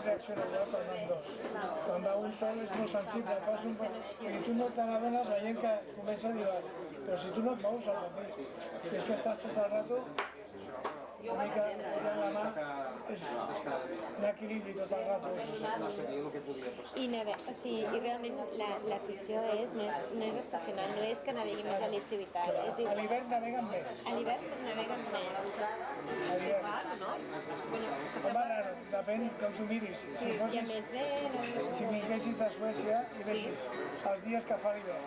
reacciona igual quan van dos. Quan va un sol és molt sensible, si tu no te n'adones, la gent que comença a dir, però si tu no et mous al matí, és que estàs tot el rato una mica amb la mà, és un equilibri tot el rato. I realment l'afició no és estacional, no és que naveguin més a l'estiu i tal. A l'hivern naveguen més. A l'hivern naveguen més. A l'hivern. Home, raro, depèn com tu miris. Si vinguessis de Suècia i vessis els dies que fa l'hivern,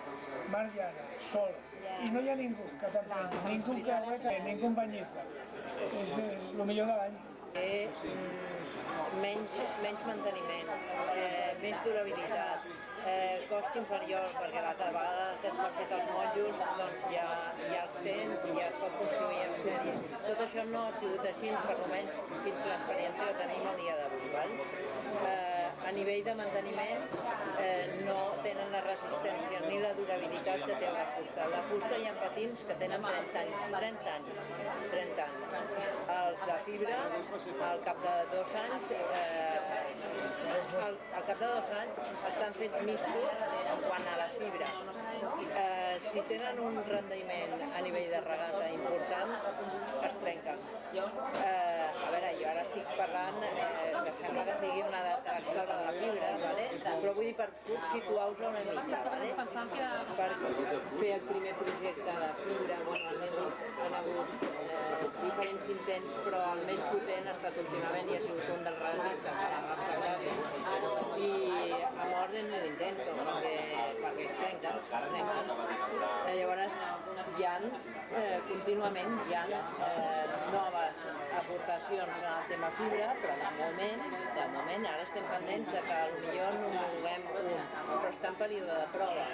mar llana, sol, i no hi ha ningú que t'emprengui, ningú que ningú banyista. És el millor de l'any. Menys manteniment, més durabilitat, cost inferior, perquè l'altra vegada que s'han fet els motllos doncs ja els tens i ja es pot consumir en sèrie. Tot això no ha sigut així, per almenys fins a l'experiència que tenim el dia d'avui. A nivell de manteniment no tenen la resistència ni la durabilitat que té la fusta. La fusta hi ha patins que tenen 30 anys. Els de fibra, al cap de 2 anys, estan fets mistos quant a la fibra. Si tenen un rendiment a nivell de regata important, es trenquen. A veure, jo ara estic parlant que sembla que sigui una detracció de la fibra, però vull dir per situar-vos una mica, per fer el primer projecte de fibra, han hagut diferents intents, però el més potent ha estat últimament i ha sigut un dels regatistes de la nostra classe i a mort en l'intento perquè es trenquen. Llavors contínuament hi ha noves aportacions en el tema fibra, però de moment ara estem pendents de que potser no homologuem un, però està en període de prova.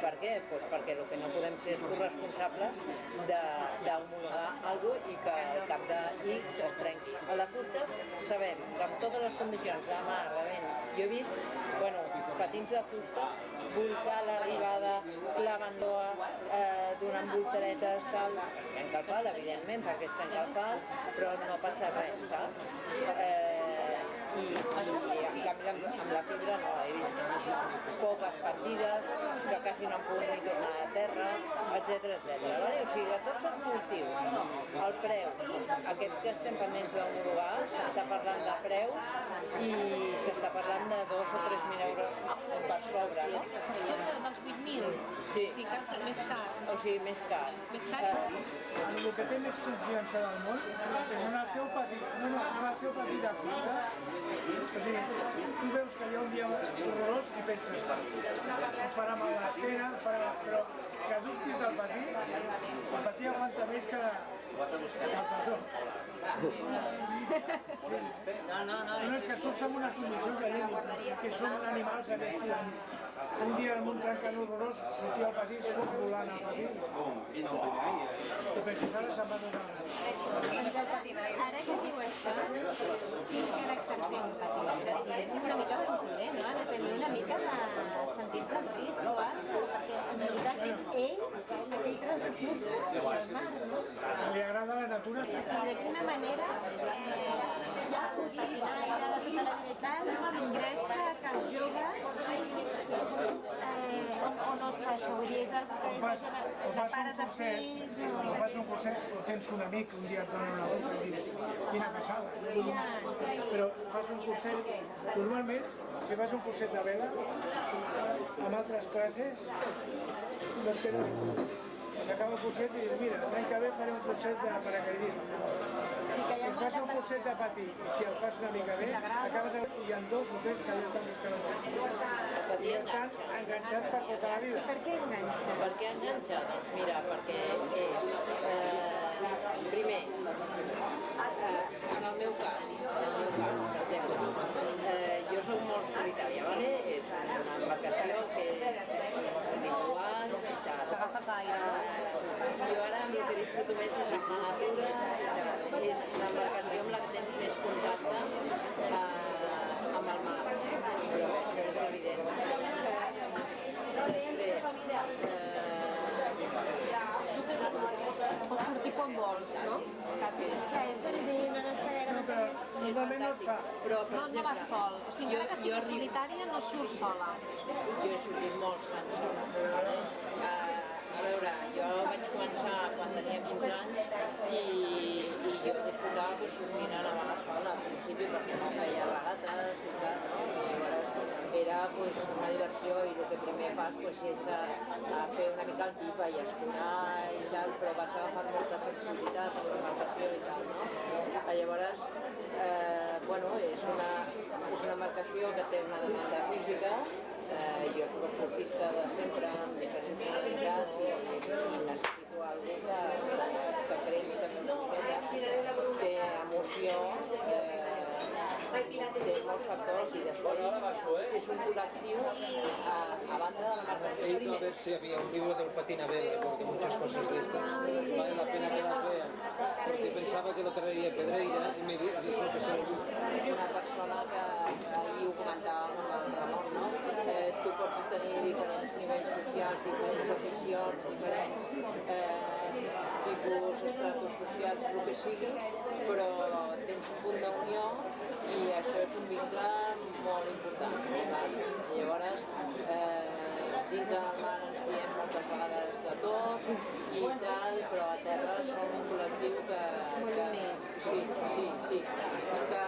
Per què? Perquè el que no podem ser és corresponsables d'homologar alguna cosa i que al cap de X es trenqui. A la fusta sabem que amb totes les condicions de mar, de vent, jo he vist patins de fusta, volcar l'arribada, clavandoa, donant voltaretes, tal. Es trenca el pal, evidentment, perquè es trenca el pal, però no passa res, saps? I en canvi amb la fibra no, he vist poques partides, que quasi no han pogut ni tornar a terra, etc. O sigui, de tots els motius, el preu, aquest que estem pendents d'homologar, s'està parlant de preus i s'està parlant de 2 o 3.000 euros per sobre, no? Per sobre dels 8.000? Sí. Més car? O sigui, més car. El que té més confiança del món és en el seu petit de fusta. O sigui, tu veus que hi ha un dia horrorós i penses, et farà mal a l'esquena, però que dubtis del el patí aguanta més que el petó. No, és que surts en unes condicions de llei, que són animals aquests. Un dia en un trencant horrorós sortia el patí, surt volant el patí. I penses, ara se'n va donar. Ara que diu això, quin caràcter té un patí? És una mica aventurer, no? Ha de tenir una mica de sentir-se el risc o alguna cosa, perquè en realitat és ell aquell tros de fusta del mar, no? Que li agrada la natura. O sigui, de quina manera el patinaire de tota la vida i tal engresca que els joves o no es fa això, vull dir, és el que de pares a fills o fas un curset o tens un amic un dia et dona una volta i dius quina passada, però fas un curset, normalment si fas un curset de vela amb altres classes no es queda ningú. S'acaba el curset i dius, mira, l'any que ve faré un curset de paracaidisme. Si fas un curset de patí i si el fas una mica bé, acabes hi ha 2 o 3 que ja estan buscant el patí. I estan enganxats per tota la vida. Per què enganxa? Per què enganxa? Doncs mira, perquè primer, en el meu cas, per exemple, jo soc molt solitària, és una embarcació que és individual i tal. T'agafes aire. Jo ara el que disfruto més és la natura i tal. És una embarcació amb la que tens més contacte amb el mar, però això és evident. Pots sortir quan vols, no? No, però normalment no es fa. Però, per No, no va sol. O sigui, encara que sigui solitària, no surt sola. Jo he sortit molts anys sola. A veure, jo vaig començar quan tenia 15 anys i jo disfrutava pues, sortint a navegar sola al principi perquè no feia regates i tal, no? I llavors era pues, una diversió i el que primer fas pues, és a fer una mica el pipa i esconar i tal, però vas agafant molta sensibilitat amb l'embarcació i tal, no? Llavors, bueno, és una embarcació que té una demanda física. Jo soc esportista de sempre amb diferents modalitats i necessito algú que cremi també una miqueta, té emoció, té molts factors y después es un col·lectiu a banda de l'embarcació. He ido a ver si había un libro del patín a vela, porque muchas cosas de estas vale la pena que las vean, porque pensaba que lo traería Pedreira y me dijo que son una persona que ahir ho comentàvem amb el Ramon, no? Tu pots tenir diferents nivells socials, diferents aficions, diferents tipus estratos socials, el que sigui, però tens un punt d'unió i això és un vincle molt important. Llavors, dintre del mar ens diem moltes vegades de tot i tal, però a terra som un col·lectiu que sí, i que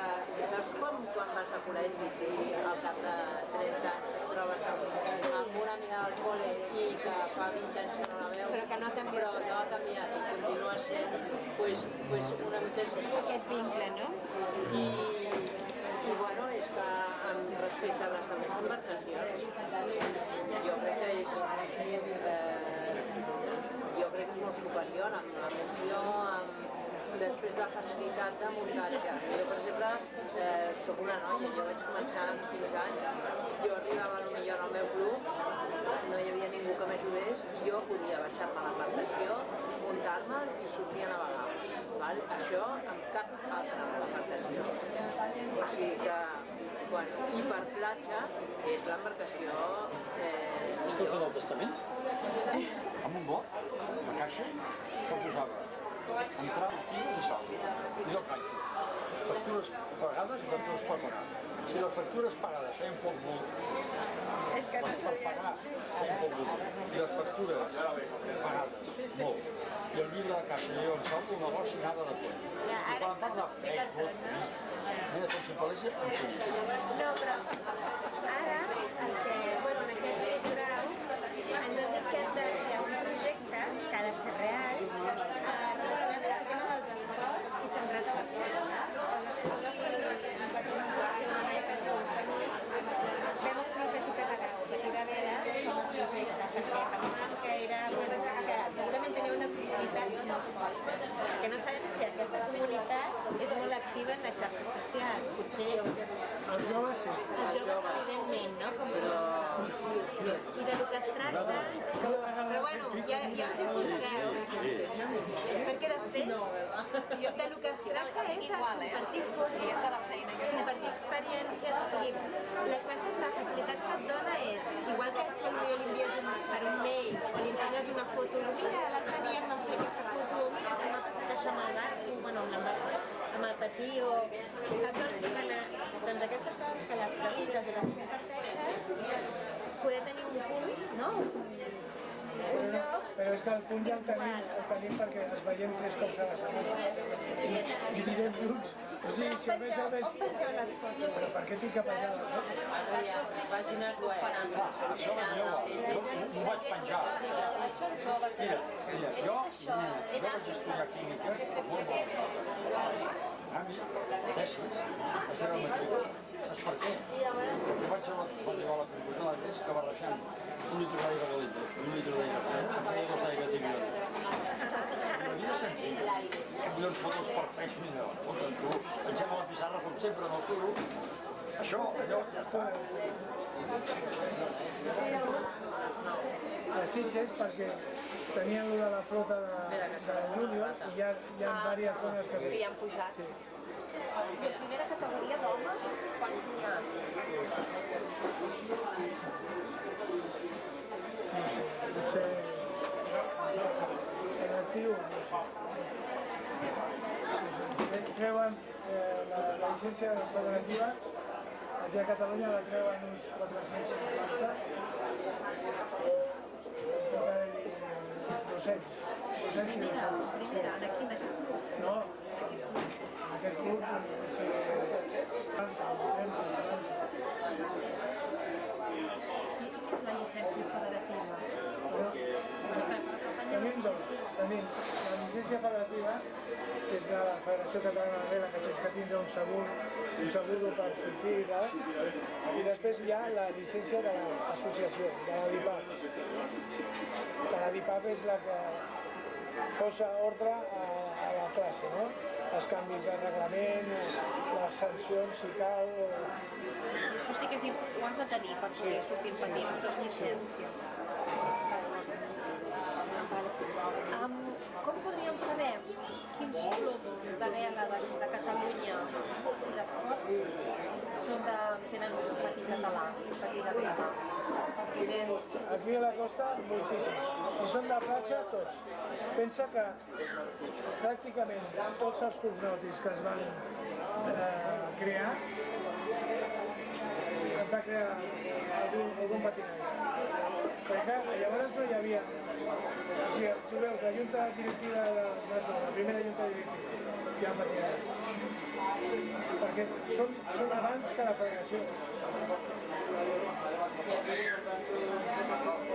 saps quan vas a col·legi i al cap de 30 anys et trobes amb una amiga del col·le i que fa 20 anys que no la veus, però no ha canviat i continua sent pues, una mica aquest vincle, no? I bueno, és que respecte a les altres embarcacions, jo crec que és molt superior amb l'emoció, després la facilitat de muntatge. Jo, per exemple, soc una noia, jo vaig començar amb 15 anys, jo arribava potser al meu club, no hi havia ningú que m'ajudés i jo podia baixar-me a l'embarcació, muntar-me i sortir a navegar. Això amb cap altra embarcació. O sigui que, bueno, i per platja és l'embarcació millor. Tot el testament? Amb un bloc, una caixa, que posava entrar, sortir i salt. I dos ganxos. Factures pagades i factures per pagar. Si les factures pagades feien poc volum, les per pagar feien poc volum, i les factures pagades, molt. I el llibre de caixa i el salt, el negoci anava de coll. I quan parla Facebook, mira com si parlés en Facebook. No, però ara, bueno, en aquest grau, ens han dit que hem de fer un projecte que ha de ser real, relacionat amb el tema dels esports i centrat a Barcelona. Vam escollir que sí que t'agrada, que t'hi va haver com a projecte, perquè pensàvem que era, bueno, que segurament tenia una comunitat, que no sabem si aquesta comunitat és molt activa en les xarxes socials, potser Els joves sí. els joves evidentment, no? I de lo que es tracta, però bueno, ja us hi posareu, perquè de fet, de lo que es tracta és de compartir fotos, compartir experiències, o sigui, les xarxes, la facilitat que et dona és, igual que potser li envies per un mail o li ensenyes una foto, mira, l'altre dia em van fer aquesta foto, mira, se m'ha passat això amb el barco, bueno, amb el patí, o saps, doncs aquestes coses que les preguntes i les comparteixes, poder tenir un punt, no? Un lloc. Però és que el punt ja el tenim perquè es veiem 3 cops a la setmana i direm junts. O sigui, si a més... On pengeu les fotos? Però per què tinc que penjar les fotos? Pàgines web. Això ho vaig penjar. Mira, jo vaig estudiar química molt bo. A mi, tesis, a ser el mateix. Saps per què? Jo vaig arribar a la conclusió de que barrejant un litre d'aigua de litre, un litre d'aigua freda, em feia 2 aigües i milions. La vida és senzilla. Milions fotos perfectes, mira, escolta, tu, pengem a la pissarra com sempre en el suro. Això, allò, ja està. Les Sitges perquè tenien lo de la flota de Júnior i hi ha diverses dones que Que hi han pujat. Sí. I primera categoria d'homes, quants n'hi ha? No sé, potser en actiu, no sé. Treuen la la llicència federativa aquí a Catalunya la treuen uns 450. Docents i docents. Primera, aquí en aquest grup. No, en aquest club potser 30, 40. I què és la llicència federativa? Tenim dos. Tenim la llicència federativa, que és de la Federació Catalana de Vela, que tens que tindre un segur per sortir i tal. I després hi ha la llicència de l'associació, de la DIPAP. Que la DIPAP és la que posa ordre a la classe, no? Els canvis de reglament, les sancions, si cal... Això sí que ho has de tenir per poder sortir en patins, dues llicències. Com podríem saber quins clubs de vela de Catalunya i de fora tenen un patí català, un patí de vela? Aquí a la costa, moltíssims. Si són de platja, tots. Pensa que pràcticament tots els clubs nàutics que es van crear, es va crear algun patinatge. Perquè llavors no hi havia... O sigui, tu veus la junta directiva de la primera junta directiva, hi ha patinatge. Perquè són abans que la federació.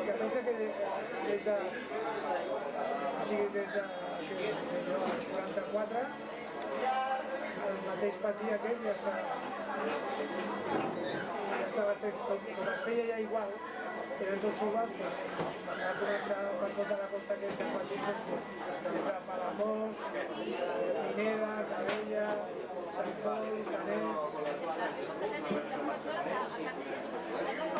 Que pensa que des de 44 el mateix patí aquest ja estava fet, com es feia ja igual, eren tots iguals, va començar per tota la costa aquesta patins, des de Palamós, Pineda, Cabella, Sant Pol, Canet... Sembla com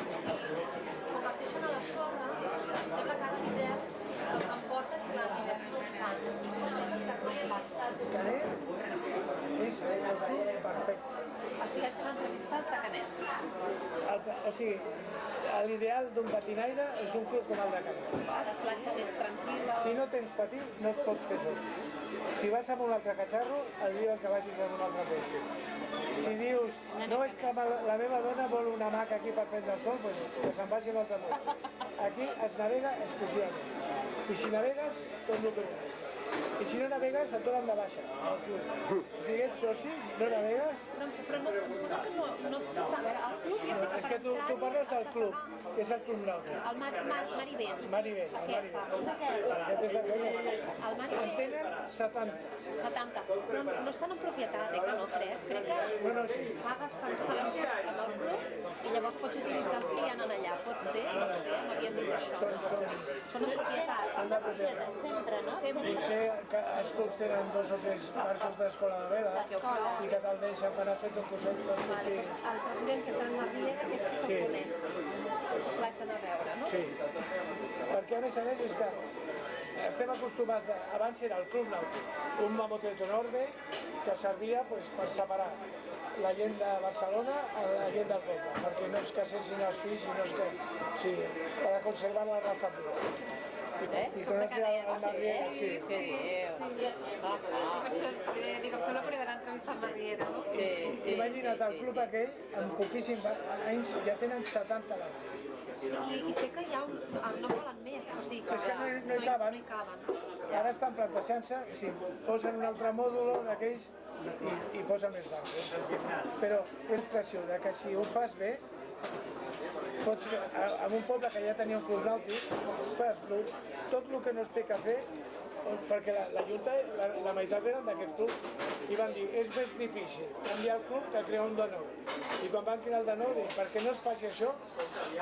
es deixen a la sorra, sembla que ara l'hivern se'ls emporta i l'hivern no els fan. Canet és el club perfecte. O sigui, hem d'entrevistar els de Canet. O sigui, l'ideal d'un patinaire és un club com el de Canet. Platja més tranquil·la. Si no tens patí, no et pots fer soci. Si vas a un altre catxarro, el diuen que vagis a un altre lloc. Si dius, no, és que la meva dona vol una hamaca aquí per prendre el sol, doncs que se'n vagi a un altre lloc. Aquí es navega exclusivament. I si navegues, tot el que vulguis. I si no navegues, et donen de baixa al club. Si ets soci, no navegues... Però em sembla que no tots... A veure, el club ja sé que... És que tu parles del club, que és el club nàutic. El Marivent. Marivent, el Marivent. Aquest és de conya. El Marivent. En tenen 70. 70. Però no estan en propietat, que no crec. Crec que No, sí. pagues per instal·lació en el club i llavors pots utilitzar els que hi ha allà. Pot ser? No sé, m'havien dit això. Són en propietat. Són de propietat. Sempre, no? Potser que els clubs tenen 2 o 3 barcos d'escola de vela i que te'l deixen per anar fet un curset per sortir. El president, que és el Marriera, aquest sí que el conec. Platja de veure, no? Sí. Perquè a més és que estem acostumats abans era el club nàutic, un mamotreto enorme que servia per separar la gent de Barcelona a la gent del poble, perquè no es casessin els fills, sinó que, sí, per conservar la raza pura. I conec el Marriera, sí. Què dieu? Dic, em sembla que hauria d'anar a entrevistar el Marriera, no? Sí, Imagina't, el club aquell, en poquíssims anys, ja tenen 70 anys. I sé que hi ha no volen més, o sigui que És que no hi caben. Ara estan plantejant-se si posen un altre mòdul d'aquells i posen més bancs. Però és l'expressió que si ho fas bé, pots, en un poble que ja tenia un club nàutic, fas tot el que no es té que fer, perquè la Junta, la meitat eren d'aquest club, i van dir, és més difícil canviar el club que crear un de nou. I quan van crear el de nou, dic, perquè no es faci això,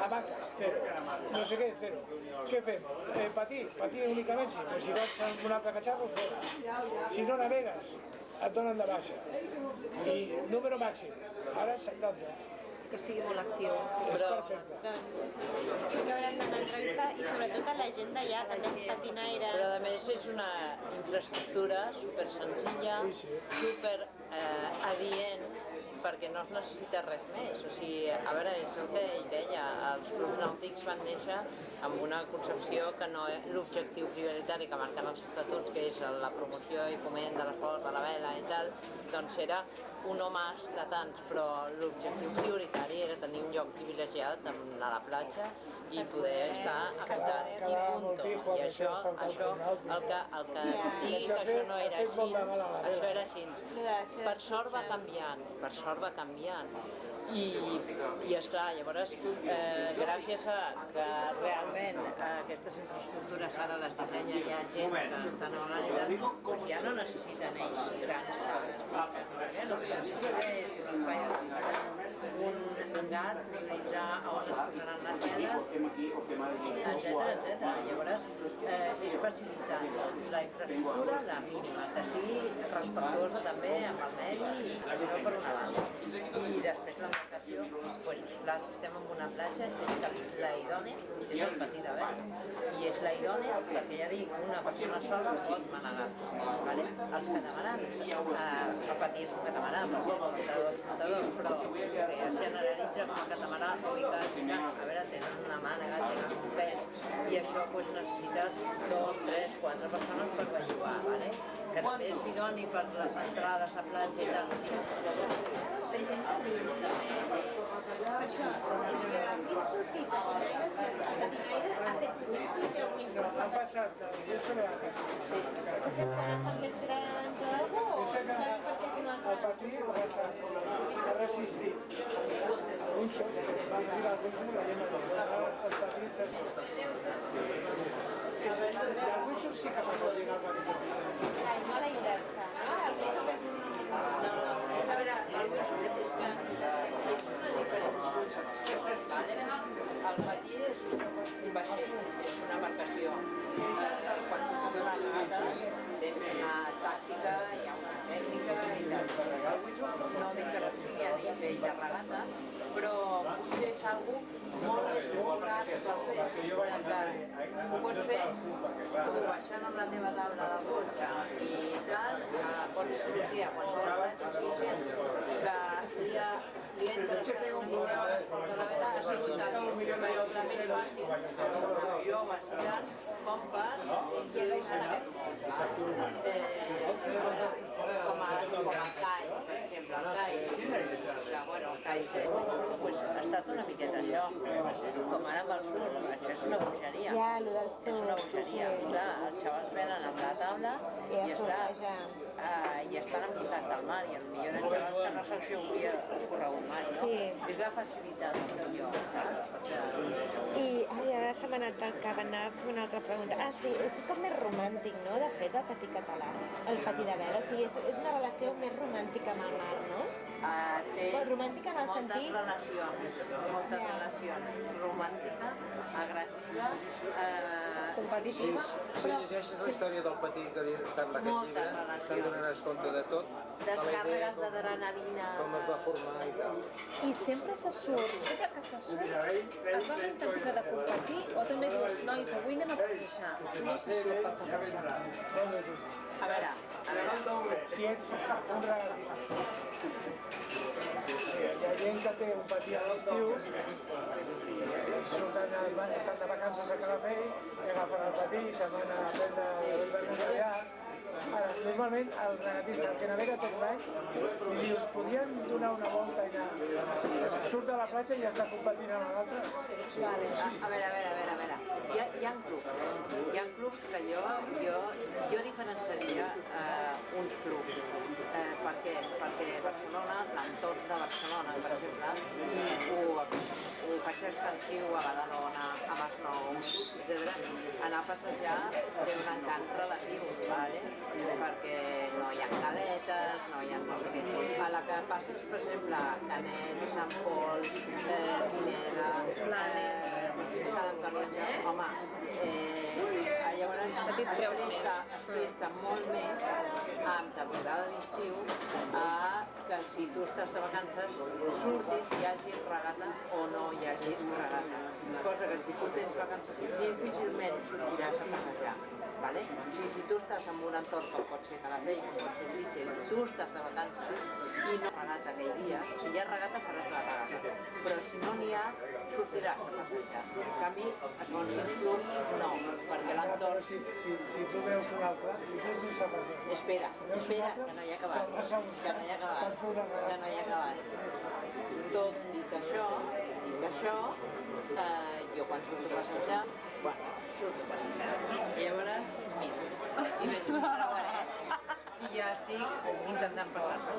hamaques, zero. No sé què, zero. Què fem? Patí únicament sí, però si vas a un altre catxarro, fora. Si no navegues, et donen de baixa. I número màxim, ara 70. que sigui molt actiu. És perfecte. Doncs sí que haurem d'anar a entrevistar i sobretot a la gent d'allà, també els patinaires. Però a més és una infraestructura super senzilla, super adient perquè no es necessita res més. O sigui, a veure, és el que ell deia, els clubs nàutics van néixer amb una concepció que no és l'objectiu prioritari que marquen els estatuts, que és la promoció i foment de l'esport, de la vela i tal, doncs era un o més de tants, però l'objectiu prioritari era tenir un lloc privilegiat a la platja i poder estar acotat i punto. I això el que digui que això no era així, això era així. Per sort va canviant. I esclar, llavors, gràcies a que realment aquestes infraestructures ara les dissenya ja gent que estan a l'àrea, doncs ja no necessiten ells grans sales. El que necessita és un espai de temporada, un hangar, prioritzar on es posaran les cenes, etcètera. Llavors, és facilitar la infraestructura, la mínima, que sigui respectuosa també amb el medi i això per una banda. I després l'embarcació, doncs clar, si estem en una platja, és que la idònia és el patí de vela. I és la idònia perquè ja dic, una persona sola pot manegar. Vale? Els catamarans, el patí és un catamarà, perquè és flotadors, però que ja es generalitza com a catamarà ubicat, a veure, tenen una mànega, tenen un pes, i això doncs, necessites 2, 3, 4 persones per bellugar, vale? Que també és idoni per les entrades a platja i tal. Han passat del Lleso a la Patí. Pensa que el Patí ha resistit. Un sol, va arribar al Gunxo, la llena el Patí s'ha... I el Gunxo sí que ha passat bien al Patí. No a la inversa, no? No, a veure, el Gunxo és que és una diferent concepció. El patí és un vaixell, és una embarcació. Quan tu fas una regata tens una tàctica, hi ha una tècnica i tal. El Gunxo no dic que no sigui a nivell de regata, però potser és algo molt més popular pel fet que ho pots fer tu baixant amb la teva taula del cotxe i tal, pots sortir a qualsevol platja, sigui gent que li ha interessat una miqueta l'esport de la vela, ha sigut relativament fàcil amb joves i tal, com per introduir-se en aquest món. Com el CAI, per exemple, el CAI, el CAI ha estat una miqueta això, com ara amb el surf, això és una bogeria. Ja, allò del surf. És una bogeria, clar, els xavals venen amb la taula i estan en contacte al mar i potser eren xavals que no se'ls hauria ocorregut mai, no? És la facilitat millor, saps? I ara se m'ha anat del cap, anava a fer una altra pregunta. Sí, és com més romàntic, no?, de fet, el patí català, el patí de vela. O sigui, és una relació més romàntica amb el mar, no? Té romàntica en el sentit... moltes relacions. Romàntica, agressiva, competitiva. Si llegeixes la història del patí que està en aquest llibre, te'n donaràs compte de tot. Descàrregues d'adrenalina. Com es va formar i tal. I sempre se surt, sempre que se surt, es va amb intenció de competir o també dius, nois, avui anem a passejar, no se surt per passejar. A veure, Si ets un regatista, hi ha gent que té un patí a l'estiu i estan de vacances a Calafell i agafen el patí i se'n van a prendre el vermut allà. Ara, normalment el regatista, el que navega tot l'any, li dius, podríem donar una volta i anar... Surt a la platja i ja està competint amb l'altre. a veure, hi ha clubs que jo diferenciaria uns clubs. Per què? Perquè Barcelona, l'entorn de Barcelona, per exemple, i ho faig extensiu a Badalona, a Masnou, etc. Anar a passejar té un encant relatiu, perquè no hi ha caletes, no hi ha no sé què. A la que passes, per exemple, Canet, Sant Pol, Pineda, Sant Antoni d'Àngel, home, llavors es presta molt més en temporada d'estiu a que si tu estàs de vacances surtis i hi hagi regata o no hi hagi regata. Cosa que si tu tens vacances difícilment sortiràs a passejar. Vale? O sigui, si tu estàs en un entorn que pot ser Calafell, que pot ser Sitges, i tu estàs de vacances i no regata aquell dia, si hi ha regata faràs la regata, però si no n'hi ha, sortiràs a passejar. En canvi, a segons quins clubs, no, perquè l'entorn... Si tu veus un altre, si tu no saps... Espera, que no hi ha acabat, que no hi ha acabat. Tot dit això, jo quan surto a passejar, surto a passejar. I llavors, miro, i veig un creueret, i ja estic intentant passar-lo.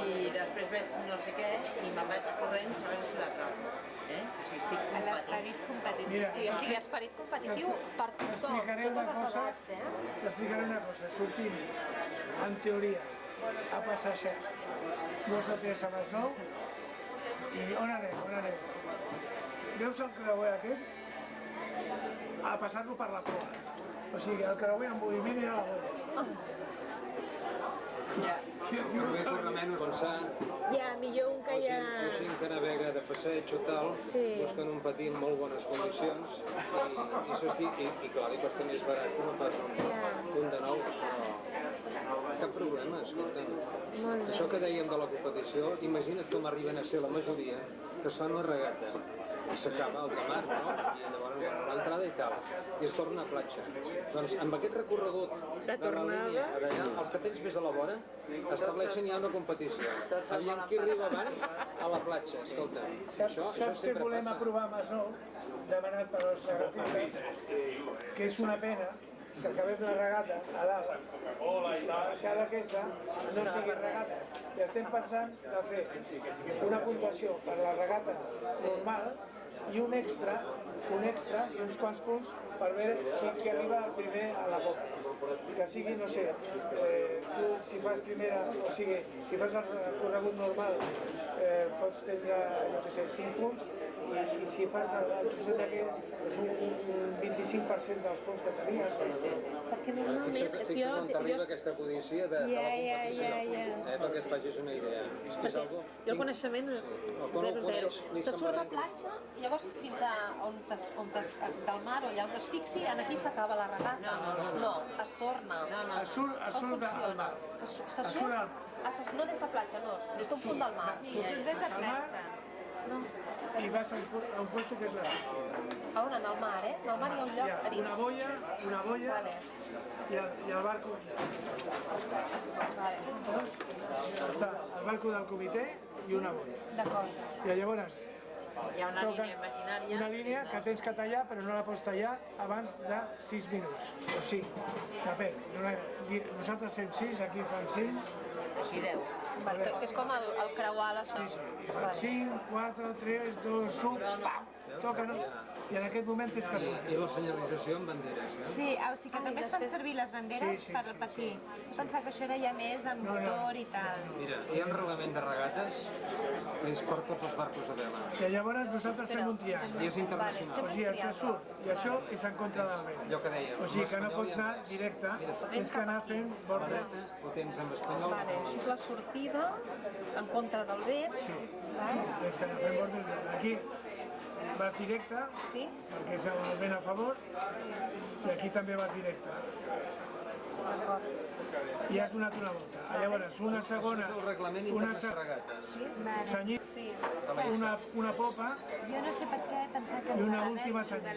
I després veig no sé què, i me'n vaig corrents a veure si la trobo. O sigui, estic competint. L'esperit competitiu. Mira, Sí, o sigui, esperit competitiu per tothom, T'explicaré una totes les cosa, edats, t'explicaré una cosa. Sortim, en teoria, a passejar 2 o 3 a les 9 i on anem? Veus el creuer aquest? A passar-lo per la proa. O sigui, el creuer en moviment i a la boia. Per bé corre menys pensar Ja, millor un que la ja... gent que navega de passeig o tal, busquen un patí en molt bones condicions i clar, li costa més barat que no pas un de nou, però cap problema, escolta'm. Això que dèiem de la competició, imagina't com arriben a ser la majoria que es fan una regata i s'acaba el de mar, no? I llavors l'entrada i tal, i es torna a platja. Doncs amb aquest recorregut de la línia d'allà, els que tens més a la vora, estableixen ja una competició. Aviam qui arriba abans a la platja, escolta. Això Saps què sempre volem passa. aprovar a Masnou, demanat per als regatistes, que és una pena que acabem la regata a dalt, la baixada aquesta no sigui regata. I estem pensant de fer una puntuació per la regata normal i un extra i uns quants punts per veure qui arriba el primer a la boca. Que sigui, no sé, tu si fas primera, o sigui, si fas el corregut normal pots tindre, jo què sé, 5 punts i si fas el trosset aquest, és un 25% dels punts que tenies. Perquè normalment... Fixa't on t'arriba aquesta codícia de la competició, perquè et facis una idea. És algo... Jo el coneixement O quan ho 0-0. coneix, ni Se se'n surt a barrega. platja, llavors fins a del mar o allà on es fixi, aquí s'acaba la regata. No, es torna. Es surt Com del funciona? mar. Se surt... No des de platja, no, des d'un punt del mar. Surt des de platja. I vas a un puesto que és la sortida. A on? En el mar, eh? En el mar hi ha un Hi lloc ha a dins. una boia Vale. i el barco. Vale. Està el barco del comitè i una boia. D'acord. I llavors Hi ha una línia imaginària. una línia que tens que tallar, però no la pots tallar abans de 6 minuts. O 5, depèn. Nosaltres fem 6, aquí fan 5. Aquí 10. Vale, que és com el creuar la Sí, sí. I fan 5, 4, 3, 2, 1, pam! Toca, no? I en aquest moment tens que sortir. I la senyalització amb banderes, no? Sí, o sigui que també es fan servir les banderes Sí, per patir. Jo pensava que això era ja més amb motor i tal. Mira, hi ha un reglament de regates que és per tots els barcos a vela. I llavors nosaltres fem un triangle. I és internacional. O sigui, això surt, i això és en contra del vent. Allò que dèiem. O sigui que no pots anar directe, tens que anar fent bordes. Ho tens en espanyol. Vale, això és la sortida en contra del vent. Sí, tens que anar fent bordes. Aquí vas directe, Sí? perquè és el vent a favor, i aquí també vas directe. D'acord. I has donat una volta. Llavors, una segona, És el reglament una internacional de regates. senyit, Sí. una popa, Jo no sé per què pensava que I una de última les senyal.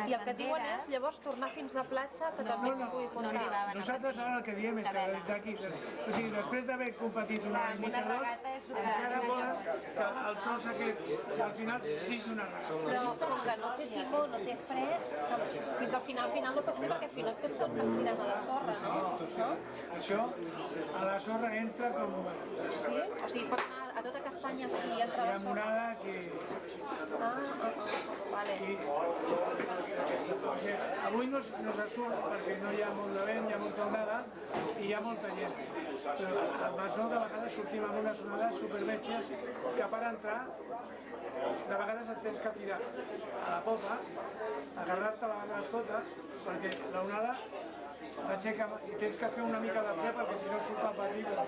I el que et diuen és llavors tornar fins a platja, que també es pugui sí, comptar. nosaltres ara el que diem és que d'aquí, o sigui, després d'haver competit una hora i mitja, dos, encara volen que el tros aquest, al final, sigui una regata. Però com que no té timó, no té fre, fins al final no pot ser perquè si no tots se'n tirant a la sorra, no? Això, a la sorra entra com... Sí? O sigui, pot anar a tota castanya i entrar Hi a ha la sorra. morades i... Vale. O sigui, avui no se surt perquè no hi ha molt de vent, hi ha molta onada i hi ha molta gent. Però al Masnou de vegades sortim amb unes onades superbèsties que per entrar de vegades et tens que tirar a la popa, agarrar-te les cotes perquè l'onada t'aixeca i tens que fer una mica de fre perquè si no surt cap arriba.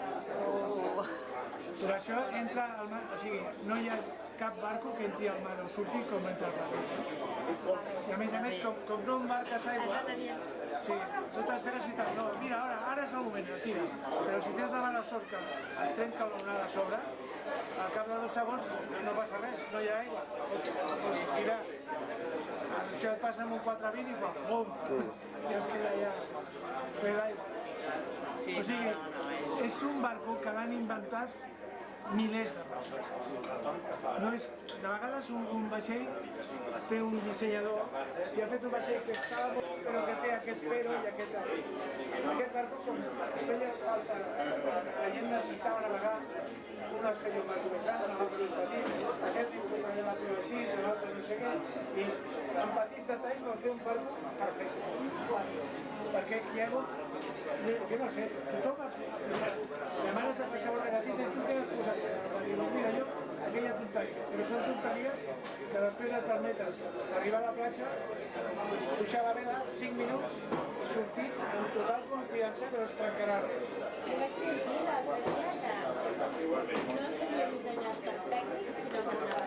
Per això entra al mar, o sigui, no hi ha cap barco que entri al mar o surti com entra el barco. I a més, com no embarques aigua, sí, tu t'esperes i tal, no, mira, ara és el moment, el tires. Però si tens la mala sort que et trenca l'onada a sobre, al cap de 2 segons no passa res, no hi ha aigua, pots tirar. Això et passa amb un 420 i bum, i es queda allà ple d'aigua. O sigui, és un barco que l'han inventat milers de persones. No és, de vegades un vaixell té un dissenyador i ha fet un vaixell que estava molt, però que té aquest pero i aquest... Aquest barco, com feia falta, la gent necessitava navegar, un es feia un barco més gran, un altre més petit, aquest diu que va fer així, l'altre no sé què, i amb petits detalls va fer un barco perfecte. Perquè hi ha hagut, jo no sé, tothom demanes a qualsevol regatista i tu què has posat? Dius, mira, jo aquella tonteria, però són tonteries que després et permeten arribar a la platja, pujar la vela 5 minuts i sortir amb total confiança que no es trencarà res. Jo vaig llegir l'altre dia que no s'havia dissenyat per tècnics, sinó per